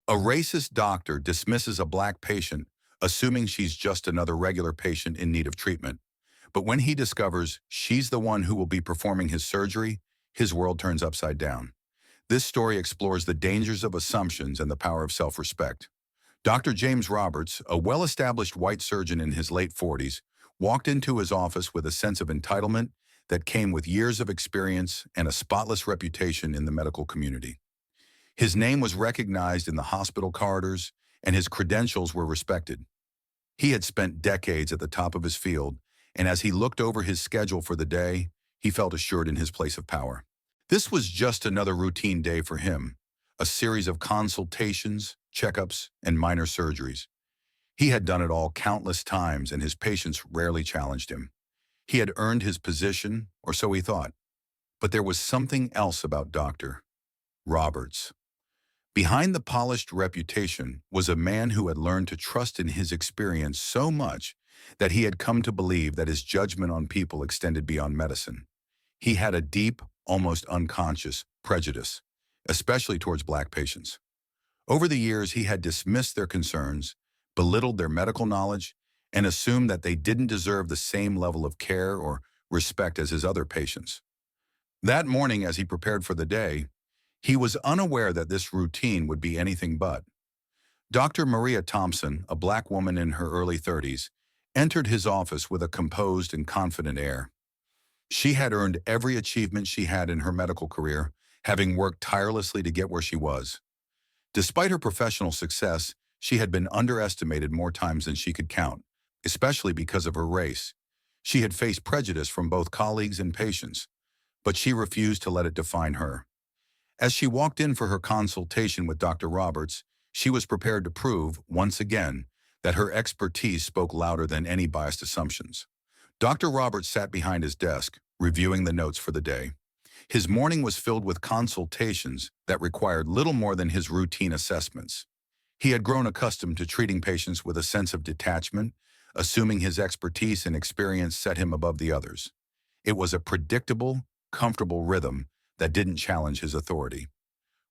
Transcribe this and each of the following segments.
A racist doctor dismisses a black patient, assuming she's just another regular patient in need of treatment. But when he discovers she's the one who will be performing his surgery, his world turns upside down. This story explores the dangers of assumptions and the power of self-respect. Dr. James Roberts, a well-established white surgeon in his late 40s, walked into his office with a sense of entitlement that came with years of experience and a spotless reputation in the medical community. His name was recognized in the hospital corridors, and his credentials were respected. He had spent decades at the top of his field, and as he looked over his schedule for the day, he felt assured in his place of power. This was just another routine day for him, a series of consultations, checkups, and minor surgeries. He had done it all countless times, and his patients rarely challenged him. He had earned his position, or so he thought. But there was something else about Dr. Roberts. Behind the polished reputation was a man who had learned to trust in his experience so much that he had come to believe that his judgment on people extended beyond medicine. He had a deep, almost unconscious prejudice, especially towards black patients. Over the years, he had dismissed their concerns, belittled their medical knowledge, and assumed that they didn't deserve the same level of care or respect as his other patients. That morning, as he prepared for the day, he was unaware that this routine would be anything but. Dr. Maria Thompson, a black woman in her early 30s, entered his office with a composed and confident air. She had earned every achievement she had in her medical career, having worked tirelessly to get where she was. Despite her professional success, she had been underestimated more times than she could count, especially because of her race. She had faced prejudice from both colleagues and patients, but she refused to let it define her. As she walked in for her consultation with Dr. Roberts, she was prepared to prove, once again, that her expertise spoke louder than any biased assumptions. Dr. Roberts sat behind his desk, reviewing the notes for the day. His morning was filled with consultations that required little more than his routine assessments. He had grown accustomed to treating patients with a sense of detachment, assuming his expertise and experience set him above the others. It was a predictable, comfortable rhythm that didn't challenge his authority.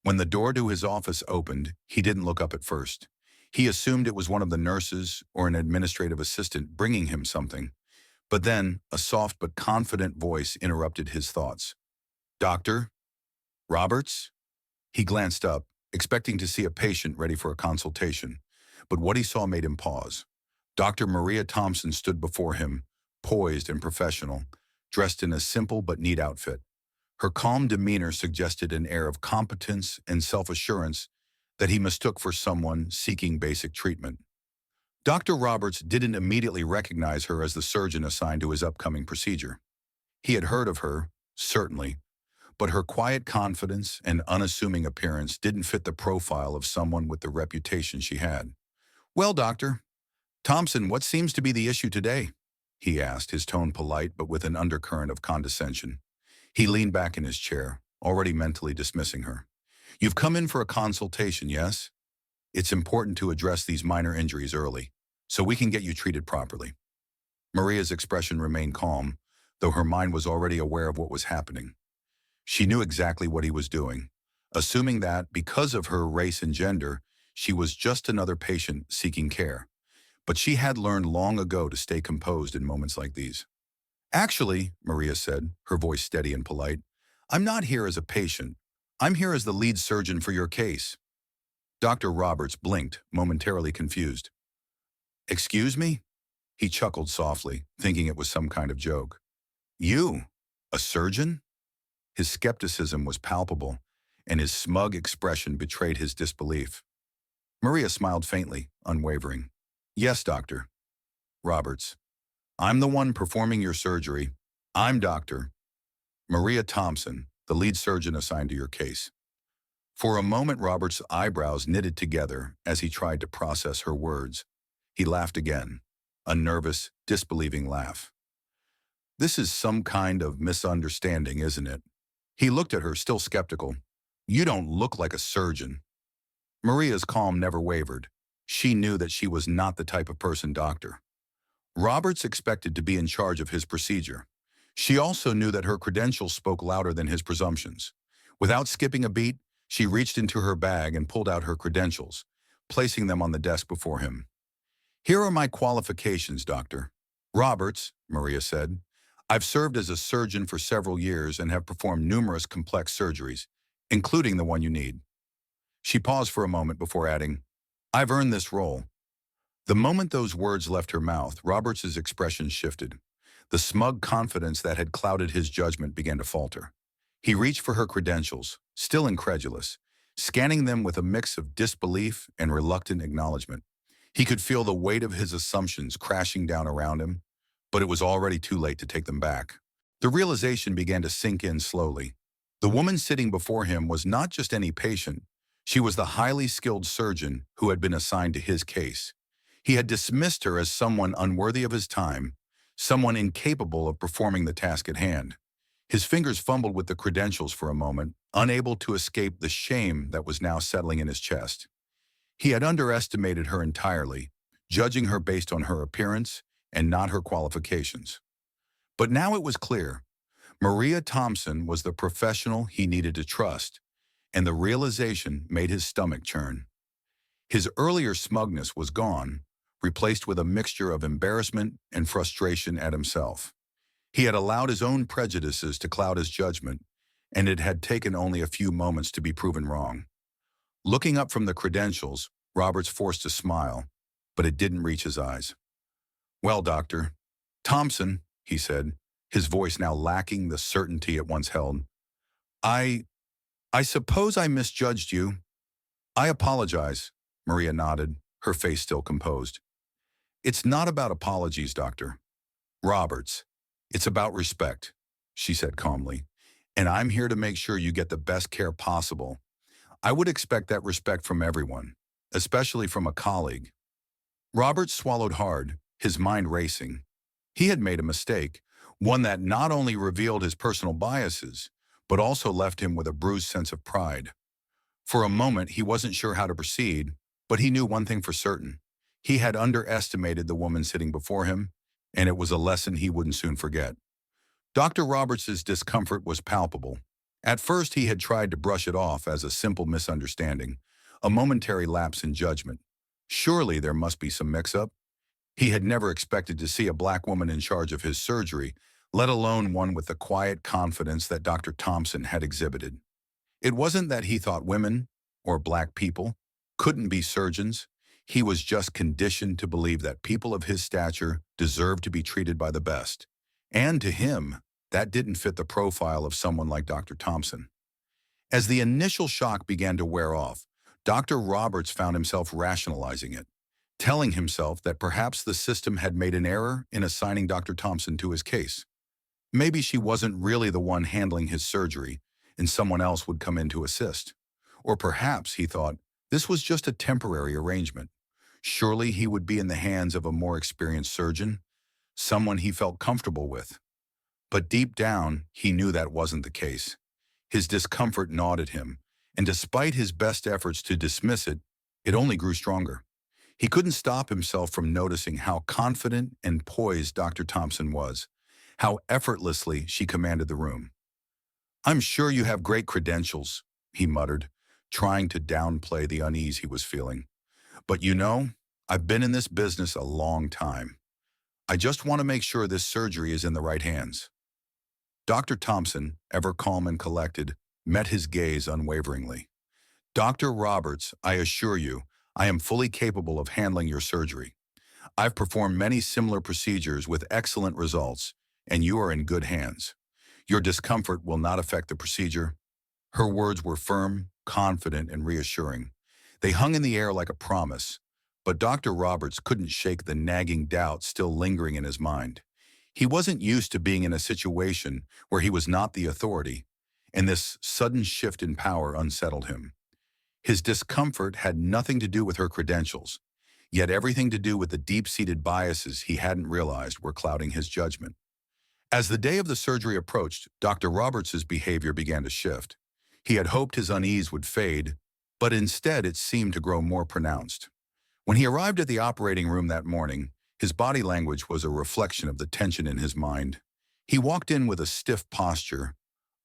When the door to his office opened, he didn't look up at first. He assumed it was one of the nurses or an administrative assistant bringing him something. But then, a soft but confident voice interrupted his thoughts. "Doctor Roberts?" He glanced up, expecting to see a patient ready for a consultation, but what he saw made him pause. Dr. Maria Thompson stood before him, poised and professional, dressed in a simple but neat outfit. Her calm demeanor suggested an air of competence and self-assurance that he mistook for someone seeking basic treatment. Dr. Roberts didn't immediately recognize her as the surgeon assigned to his upcoming procedure. He had heard of her, certainly, but her quiet confidence and unassuming appearance didn't fit the profile of someone with the reputation she had. "Well, Dr. Thompson, what seems to be the issue today?" he asked, his tone polite but with an undercurrent of condescension. He leaned back in his chair, already mentally dismissing her. "You've come in for a consultation, yes? It's important to address these minor injuries early, so we can get you treated properly." Maria's expression remained calm, though her mind was already aware of what was happening. She knew exactly what he was doing, assuming that, because of her race and gender, she was just another patient seeking care. But she had learned long ago to stay composed in moments like these. "Actually," Maria said, her voice steady and polite, "I'm not here as a patient. I'm here as the lead surgeon for your case." Dr. Roberts blinked, momentarily confused. "Excuse me?" He chuckled softly, thinking it was some kind of joke. "You? A surgeon?" His skepticism was palpable, and his smug expression betrayed his disbelief. Maria smiled faintly, unwavering. "Yes, Dr. Roberts. I'm the one performing your surgery. I'm Dr. Maria Thompson, the lead surgeon assigned to your case." For a moment, Robert's eyebrows knitted together as he tried to process her words. He laughed again, a nervous, disbelieving laugh. "This is some kind of misunderstanding, isn't it?" He looked at her, still skeptical. "You don't look like a surgeon." Maria's calm never wavered. She knew that she was not the type of person Dr. Roberts expected to be in charge of his procedure. She also knew that her credentials spoke louder than his presumptions. Without skipping a beat, She reached into her bag and pulled out her credentials, placing them on the desk before him. "Here are my qualifications, Doctor Roberts," Maria said. "I've served as a surgeon for several years and have performed numerous complex surgeries, including the one you need." She paused for a moment before adding, "I've earned this role." The moment those words left her mouth, Roberts's expression shifted. The smug confidence that had clouded his judgment began to falter. He reached for her credentials, still incredulous, scanning them with a mix of disbelief and reluctant acknowledgement. He could feel the weight of his assumptions crashing down around him, but it was already too late to take them back. The realization began to sink in slowly. The woman sitting before him was not just any patient. She was the highly skilled surgeon who had been assigned to his case. He had dismissed her as someone unworthy of his time, someone incapable of performing the task at hand. His fingers fumbled with the credentials for a moment, unable to escape the shame that was now settling in his chest. He had underestimated her entirely, judging her based on her appearance and not her qualifications. But now it was clear. Maria Thompson was the professional he needed to trust, and the realization made his stomach churn. His earlier smugness was gone, replaced with a mixture of embarrassment and frustration at himself. He had allowed his own prejudices to cloud his judgment, and it had taken only a few moments to be proven wrong. Looking up from the credentials, Roberts forced a smile, but it didn't reach his eyes. "Well, Dr. Thompson," he said, his voice now lacking the certainty it once held, I suppose I misjudged you." "I apologize," Maria nodded, her face still composed. "It's not about apologies, Dr. Roberts. It's about respect," she said calmly. "And I'm here to make sure you get the best care possible. I would expect that respect from everyone, especially from a colleague." Roberts swallowed hard, his mind racing. He had made a mistake, one that not only revealed his personal biases, but also left him with a bruised sense of pride. For a moment, he wasn't sure how to proceed, but he knew one thing for certain. He had underestimated the woman sitting before him, and it was a lesson he wouldn't soon forget. Dr. Roberts's discomfort was palpable. At first, he had tried to brush it off as a simple misunderstanding, a momentary lapse in judgment. Surely there must be some mix-up. He had never expected to see a black woman in charge of his surgery, let alone one with the quiet confidence that Dr. Thompson had exhibited. It wasn't that he thought women, or black people, couldn't be surgeons. He was just conditioned to believe that people of his stature deserved to be treated by the best. And to him, that didn't fit the profile of someone like Dr. Thompson. As the initial shock began to wear off, Dr. Roberts found himself rationalizing it, telling himself that perhaps the system had made an error in assigning Dr. Thompson to his case. Maybe she wasn't really the one handling his surgery, and someone else would come in to assist. Or perhaps, he thought, this was just a temporary arrangement. Surely he would be in the hands of a more experienced surgeon, someone he felt comfortable with. But deep down, he knew that wasn't the case. His discomfort gnawed at him, and despite his best efforts to dismiss it, it only grew stronger. He couldn't stop himself from noticing how confident and poised Dr. Thompson was, how effortlessly she commanded the room. "I'm sure you have great credentials," he muttered, trying to downplay the unease he was feeling. "But you know, I've been in this business a long time. I just want to make sure this surgery is in the right hands." Dr. Thompson, ever calm and collected, met his gaze unwaveringly. "Dr. Roberts, I assure you, I am fully capable of handling your surgery. I've performed many similar procedures with excellent results, and you are in good hands. Your discomfort will not affect the procedure." Her words were firm, confident, and reassuring. They hung in the air like a promise, but Dr. Roberts couldn't shake the nagging doubt still lingering in his mind. He wasn't used to being in a situation where he was not the authority, and this sudden shift in power unsettled him. His discomfort had nothing to do with her credentials, yet everything to do with the deep-seated biases he hadn't realized were clouding his judgment. As the day of the surgery approached, Dr. Roberts's behavior began to shift. He had hoped his unease would fade, but instead it seemed to grow more pronounced. When he arrived at the operating room that morning, his body language was a reflection of the tension in his mind. He walked in with a stiff posture,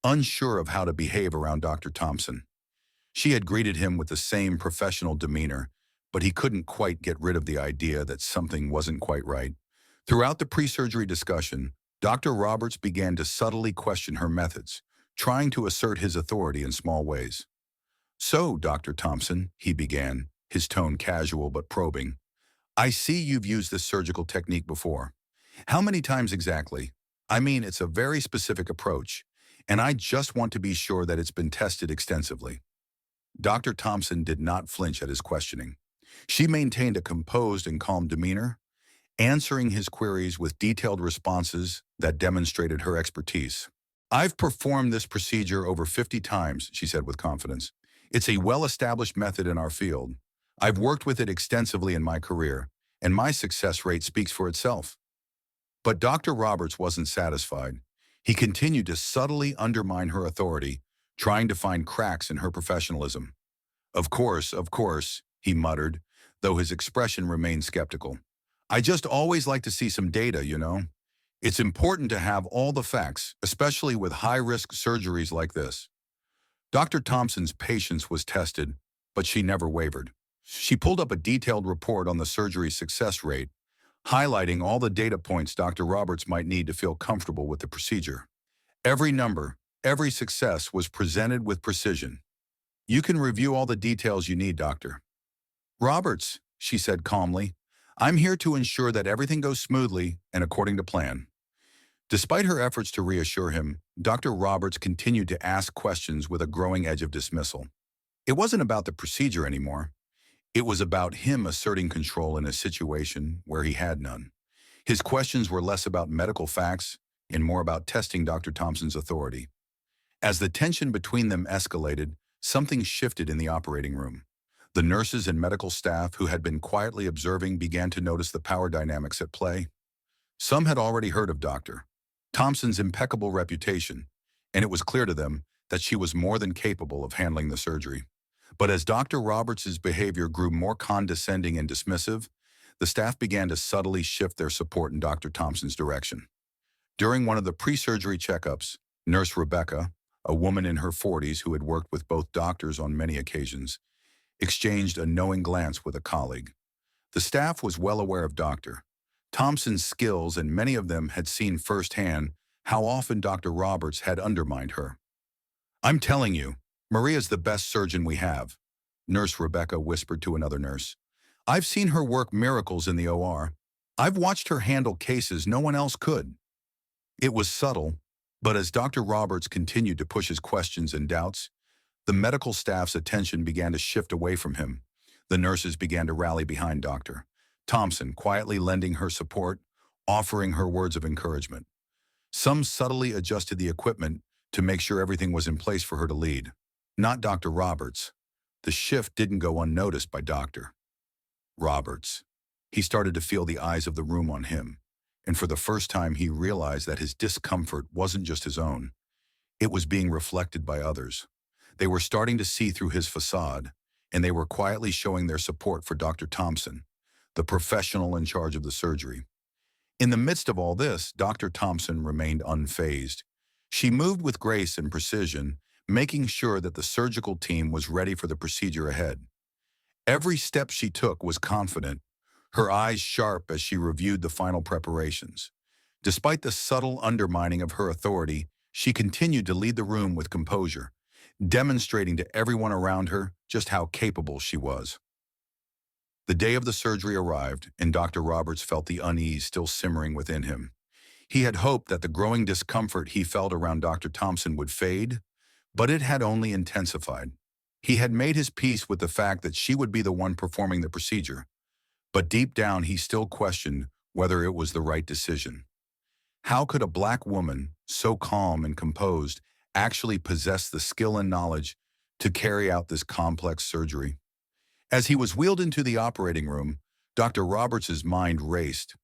unsure of how to behave around Dr. Thompson. She had greeted him with the same professional demeanor, but he couldn't quite get rid of the idea that something wasn't quite right. Throughout the pre-surgery discussion, Dr. Roberts began to subtly question her methods, trying to assert his authority in small ways. "So, Dr. Thompson," he began, his tone casual but probing, "I see you've used this surgical technique before. How many times exactly? I mean, it's a very specific approach, and I just want to be sure that it's been tested extensively." Dr. Thompson did not flinch at his questioning. She maintained a composed and calm demeanor, answering his queries with detailed responses that demonstrated her expertise. "I've performed this procedure over 50 times," she said with confidence. "It's a well-established method in our field. I've worked with it extensively in my career, and my success rate speaks for itself." But Dr. Roberts wasn't satisfied. He continued to subtly undermine her authority, trying to find cracks in her professionalism. Of course," he muttered, though his expression remained skeptical. "I just always like to see some data, you know. It's important to have all the facts, especially with high-risk surgeries like this." Dr. Thompson's patience was tested, but she never wavered. She pulled up a detailed report on the surgery's success rate, highlighting all the data points Dr. Roberts might need to feel comfortable with the procedure. Every number, every success was presented with precision. "You can review all the details you need, Dr. Roberts," she said calmly. "I'm here to ensure that everything goes smoothly and according to plan." Despite her efforts to reassure him, Dr. Roberts continued to ask questions with a growing edge of dismissal. It wasn't about the procedure anymore. It was about him asserting control in a situation where he had none. His questions were less about medical facts and more about testing Dr. Thompson's authority. As the tension between them escalated, something shifted in the operating room. The nurses and medical staff who had been quietly observing began to notice the power dynamics at play. Some had already heard of Dr. Thompson's impeccable reputation, and it was clear to them that she was more than capable of handling the surgery. But as Dr. Roberts' behavior grew more condescending and dismissive, the staff began to subtly shift their support in Dr. Thompson's direction. During one of the pre-surgery checkups, Nurse Rebecca, a woman in her 40s who had worked with both doctors on many occasions, exchanged a knowing glance with a colleague. The staff was well aware of Dr. Thompson's skills, and many of them had seen firsthand how often Dr. Roberts had undermined her. "I'm telling you, Maria's the best surgeon we have," Nurse Rebecca whispered to another nurse. "I've seen her work miracles in the OR. I've watched her handle cases no one else could." It was subtle, but as Dr. Roberts continued to push his questions and doubts, the medical staff's attention began to shift away from him. The nurses began to rally behind Dr. Thompson, quietly lending her support, offering her words of encouragement. Some subtly adjusted the equipment to make sure everything was in place for her to lead. Not Dr. Roberts. The shift didn't go unnoticed by Dr. Roberts. He started to feel the eyes of the room on him, and for the first time he realized that his discomfort wasn't just his own. It was being reflected by others. They were starting to see through his facade, and they were quietly showing their support for Dr. Thompson, the professional in charge of the surgery. In the midst of all this, Dr. Thompson remained unfazed. She moved with grace and precision, making sure that the surgical team was ready for the procedure ahead. Every step she took was confident, her eyes sharp as she reviewed the final preparations. Despite the subtle undermining of her authority, she continued to lead the room with composure, demonstrating to everyone around her just how capable she was. The day of the surgery arrived, and Dr. Roberts felt the unease still simmering within him. He had hoped that the growing discomfort he felt around Dr. Thompson would fade, but it had only intensified. He had made his peace with the fact that she would be the one performing the procedure, but deep down he still questioned whether it was the right decision. How could a black woman, so calm and composed, actually possess the skill and knowledge to carry out this complex surgery? As he was wheeled into the operating room, Dr. Roberts' mind raced.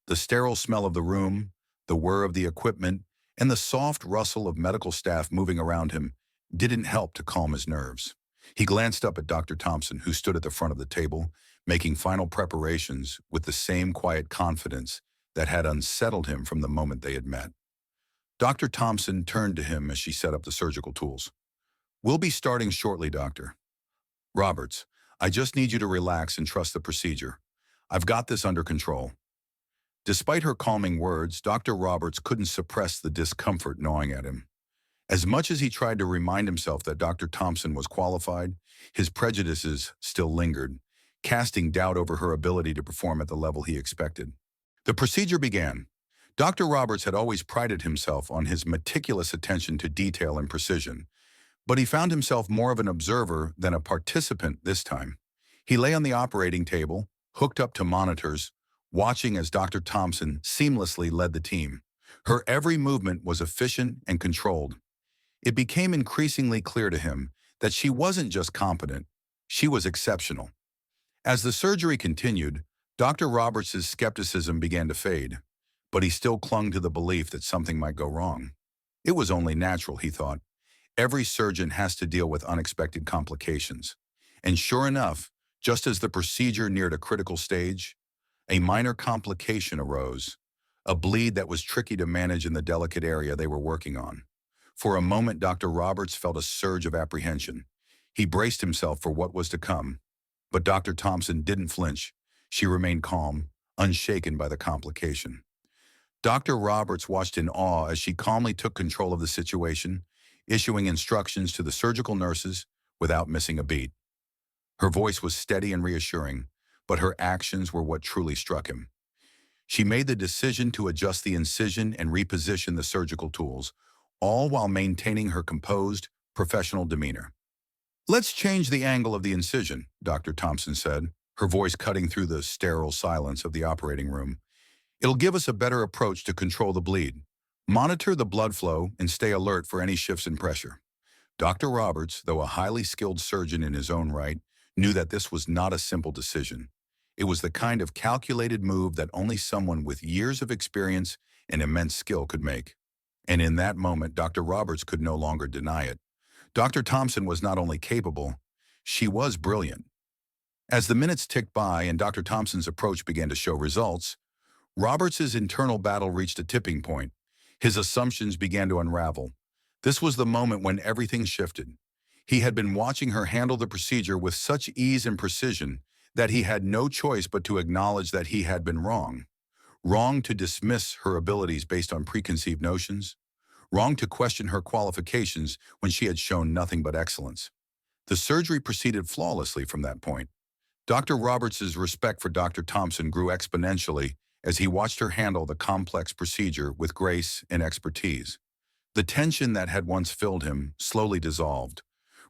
The sterile smell of the room, the whir of the equipment, and the soft rustle of medical staff moving around him didn't help to calm his nerves. He glanced up at Dr. Thompson, who stood at the front of the table, making final preparations with the same quiet confidence that had unsettled him from the moment they had met. Dr. Thompson turned to him as she set up the surgical tools. "We'll be starting shortly, Doctor. Roberts, I just need you to relax and trust the procedure. I've got this under control. Despite her calming words, Dr. Roberts couldn't suppress the discomfort gnawing at him. As much as he tried to remind himself that Dr. Thompson was qualified, his prejudices still lingered, casting doubt over her ability to perform at the level he expected. The procedure began. Dr. Roberts had always prided himself on his meticulous attention to detail and precision, but he found himself more of an observer than a participant this time. He lay on the operating table, hooked up to monitors, watching as Dr. Thompson seamlessly led the team. Her every movement was efficient and controlled. It became increasingly clear to him that she wasn't just competent, she was exceptional. As the surgery continued, Dr. Roberts' skepticism began to fade, but he still clung to the belief that something might go wrong. It was only natural, he thought. Every surgeon has to deal with unexpected complications. And sure enough, just as the procedure neared a critical stage, a minor complication arose, a bleed that was tricky to manage in the delicate area they were working on. For a moment, Dr. Roberts felt a surge of apprehension. He braced himself for what was to come. But Dr. Thompson didn't flinch. She remained calm, unshaken by the complication. Dr. Roberts watched in awe as she calmly took control of the situation, issuing instructions to the surgical nurses without missing a beat. Her voice was steady and reassuring, but her actions were what truly struck him. She made the decision to adjust the incision and reposition the surgical tools, all while maintaining her composed, professional demeanor. "Let's change the angle of the incision," Dr. Thompson said, her voice cutting through the sterile silence of the operating room. "It'll give us a better approach to control the bleed. Monitor the blood flow and stay alert for any shifts in pressure." Dr. Roberts, though a highly skilled surgeon in his own right, knew that this was not a simple decision. It was the kind of calculated move that only someone with years of experience and immense skill could make. And in that moment, Dr. Roberts could no longer deny it. Dr. Thompson was not only capable, she was brilliant. As the minutes ticked by and Dr. Thompson's approach began to show results, Roberts's internal battle reached a tipping point. His assumptions began to unravel. This was the moment when everything shifted. He had been watching her handle the procedure with such ease and precision that he had no choice but to acknowledge that he had been wrong. Wrong to dismiss her abilities based on preconceived notions. Wrong to question her qualifications when she had shown nothing but excellence. The surgery proceeded flawlessly from that point. Dr. Roberts's respect for Dr. Thompson grew exponentially as he watched her handle the complex procedure with grace and expertise. The tension that had once filled him slowly dissolved,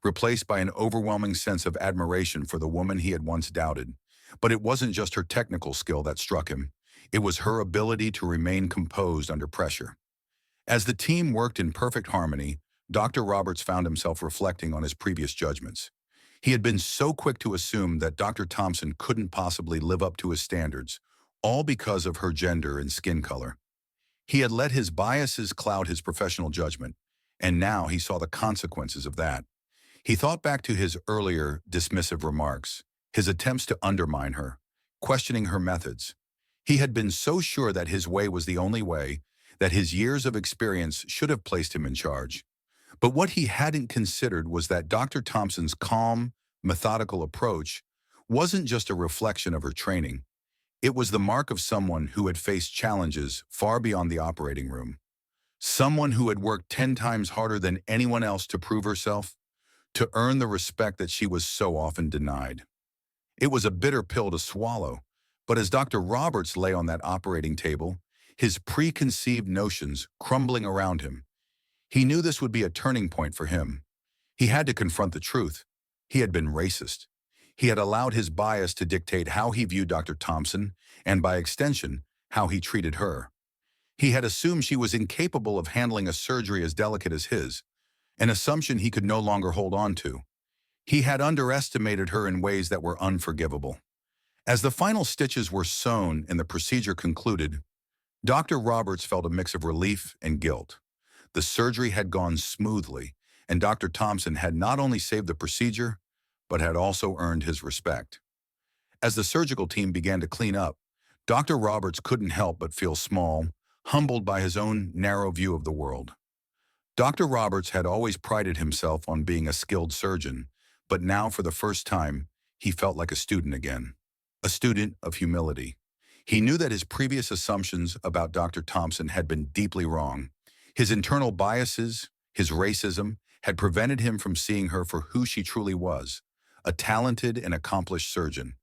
replaced by an overwhelming sense of admiration for the woman he had once doubted. But it wasn't just her technical skill that struck him. It was her ability to remain composed under pressure. As the team worked in perfect harmony, Dr. Roberts found himself reflecting on his previous judgments. He had been so quick to assume that Dr. Thompson couldn't possibly live up to his standards, all because of her gender and skin color. He had let his biases cloud his professional judgment, and now he saw the consequences of that. He thought back to his earlier dismissive remarks, his attempts to undermine her, questioning her methods. He had been so sure that his way was the only way, that his years of experience should have placed him in charge. But what he hadn't considered was that Dr. Thompson's calm, methodical approach wasn't just a reflection of her training. It was the mark of someone who had faced challenges far beyond the operating room. Someone who had worked 10 times harder than anyone else to prove herself, to earn the respect that she was so often denied. It was a bitter pill to swallow, but as Dr. Roberts lay on that operating table, his preconceived notions crumbling around him, he knew this would be a turning point for him. He had to confront the truth. He had been racist. He had allowed his bias to dictate how he viewed Dr. Thompson, and by extension, how he treated her. He had assumed she was incapable of handling a surgery as delicate as his, an assumption he could no longer hold on to. He had underestimated her in ways that were unforgivable. As the final stitches were sewn and the procedure concluded, Dr. Roberts felt a mix of relief and guilt. The surgery had gone smoothly, and Dr. Thompson had not only saved the procedure, but had also earned his respect. As the surgical team began to clean up, Dr. Roberts couldn't help but feel small, humbled by his own narrow view of the world. Dr. Roberts had always prided himself on being a skilled surgeon, But now, for the first time, he felt like a student again. A student of humility. He knew that his previous assumptions about Dr. Thompson had been deeply wrong. His internal biases, his racism, had prevented him from seeing her for who she truly was, a talented and accomplished surgeon.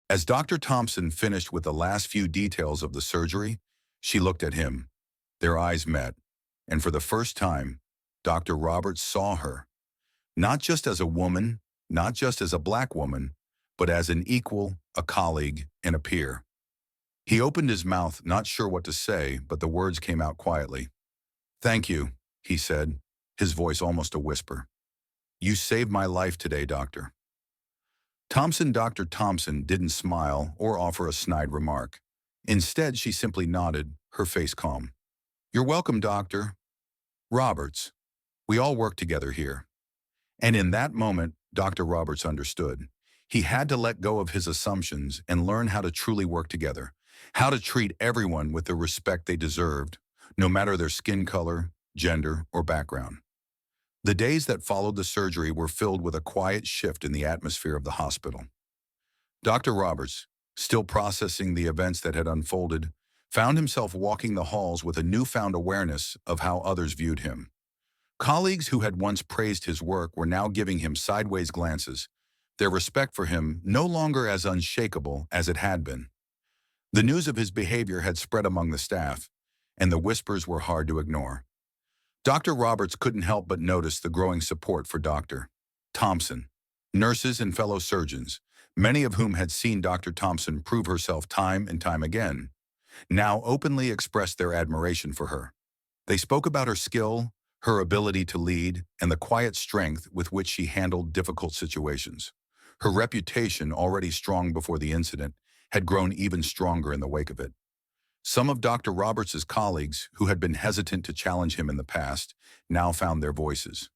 As Dr. Thompson finished with the last few details of the surgery, she looked at him. Their eyes met, and for the first time, Dr. Roberts saw her, not just as a woman, not just as a black woman, but as an equal, a colleague, and a peer. He opened his mouth, not sure what to say, but the words came out quietly. "Thank you," he said, his voice almost a whisper. "You saved my life today, doctor." Dr. Thompson didn't smile or offer a snide remark. Instead, she simply nodded, her face calm. "You're welcome, Dr. Roberts. We all work together here." And in that moment, Dr. Roberts understood. He had to let go of his assumptions and learn how to truly work together, how to treat everyone with the respect they deserved, no matter their skin color, gender, or background. The days that followed the surgery were filled with a quiet shift in the atmosphere of the hospital. Dr. Roberts, still processing the events that had unfolded, found himself walking the halls with a newfound awareness of how others viewed him. Colleagues who had once praised his work were now giving him sideways glances, their respect for him no longer as unshakable as it had been. The news of his behavior had spread among the staff, and the whispers were hard to ignore. Dr. Roberts couldn't help but notice the growing support for Dr. Thompson. Nurses and fellow surgeons, many of whom had seen Dr. Thompson prove herself time and time again, now openly expressed their admiration for her. They spoke about her skill, her ability to lead, and the quiet strength with which she handled difficult situations. Her reputation, already strong before the incident, had grown even stronger in the wake of it. Some of Dr. Roberts' colleagues, who had been hesitant to challenge him in the past, now found their voices.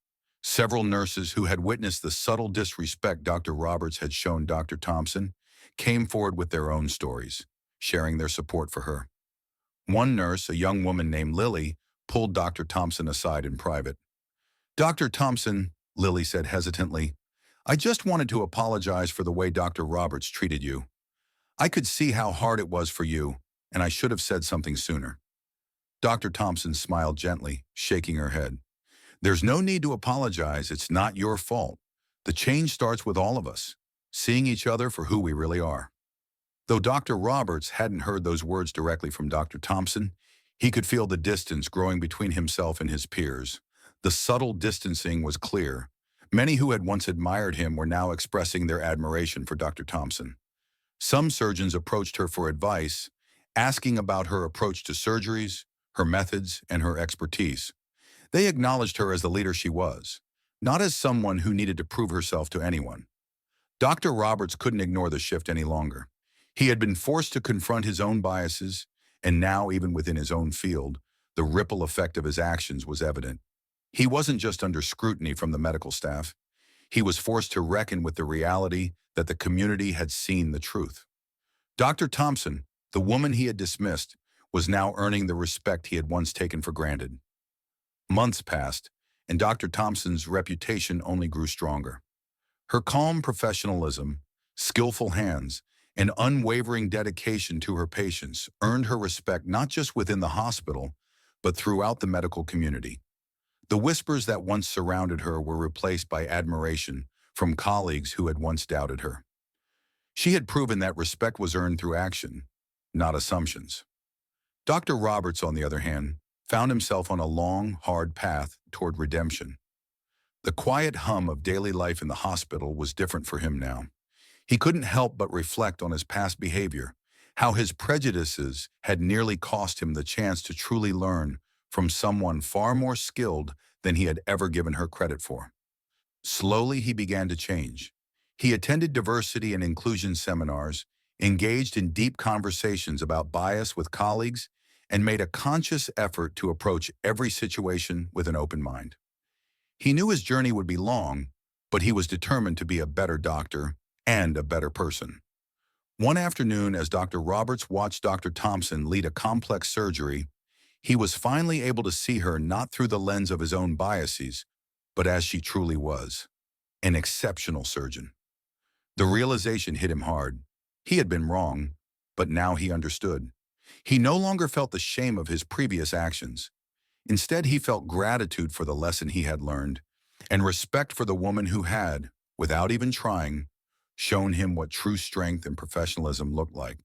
Several nurses who had witnessed the subtle disrespect Dr. Roberts had shown Dr. Thompson came forward with their own stories, sharing their support for her. One nurse, a young woman named Lily, pulled Dr. Thompson aside in private. "Dr. Thompson," Lily said hesitantly, "I just wanted to apologize for the way Dr. Roberts treated you. I could see how hard it was for you, and I should have said something sooner." Dr. Thompson smiled gently, shaking her head. "There's no need to apologize. It's not your fault. The change starts with all of us, seeing each other for who we really are." Though Dr. Roberts hadn't heard those words directly from Dr. Thompson, he could feel the distance growing between himself and his peers. The subtle distancing was clear. Many who had once admired him were now expressing their admiration for Dr. Thompson. Some surgeons approached her for advice, asking about her approach to surgeries, her methods, and her expertise. They acknowledged her as the leader she was, not as someone who needed to prove herself to anyone. Dr. Roberts couldn't ignore the shift any longer. He had been forced to confront his own biases, and now, even within his own field, the ripple effect of his actions was evident. He wasn't just under scrutiny from the medical staff. He was forced to reckon with the reality that the community had seen the truth. Dr. Thompson, the woman he had dismissed, was now earning the respect he had once taken for granted. Months passed, and Dr. Thompson's reputation only grew stronger. Her calm professionalism, skillful hands, and unwavering dedication to her patients earned her respect not just within the hospital, but throughout the medical community. The whispers that once surrounded her were replaced by admiration from colleagues who had once doubted her. She had proven that respect was earned through action, not assumptions. Dr. Roberts, on the other hand, found himself on a long, hard path toward redemption. The quiet hum of daily life in the hospital was different for him now. He couldn't help but reflect on his past behavior, how his prejudices had nearly cost him the chance to truly learn from someone far more skilled than he had ever given her credit for. Slowly, he began to change. He attended diversity and inclusion seminars, engaged in deep conversations about bias with colleagues, and made a conscious effort to approach every situation with an open mind. He knew his journey would be long, but he was determined to be a better doctor and a better person. One afternoon, as Dr. Roberts watched Dr. Thompson lead a complex surgery, he was finally able to see her not through the lens of his own biases, but as she truly was, an exceptional surgeon. The realization hit him hard. He had been wrong, but now he understood. He no longer felt the shame of his previous actions. Instead, he felt gratitude for the lesson he had learned and respect for the woman who had, without even trying, shown him what true strength and professionalism looked like.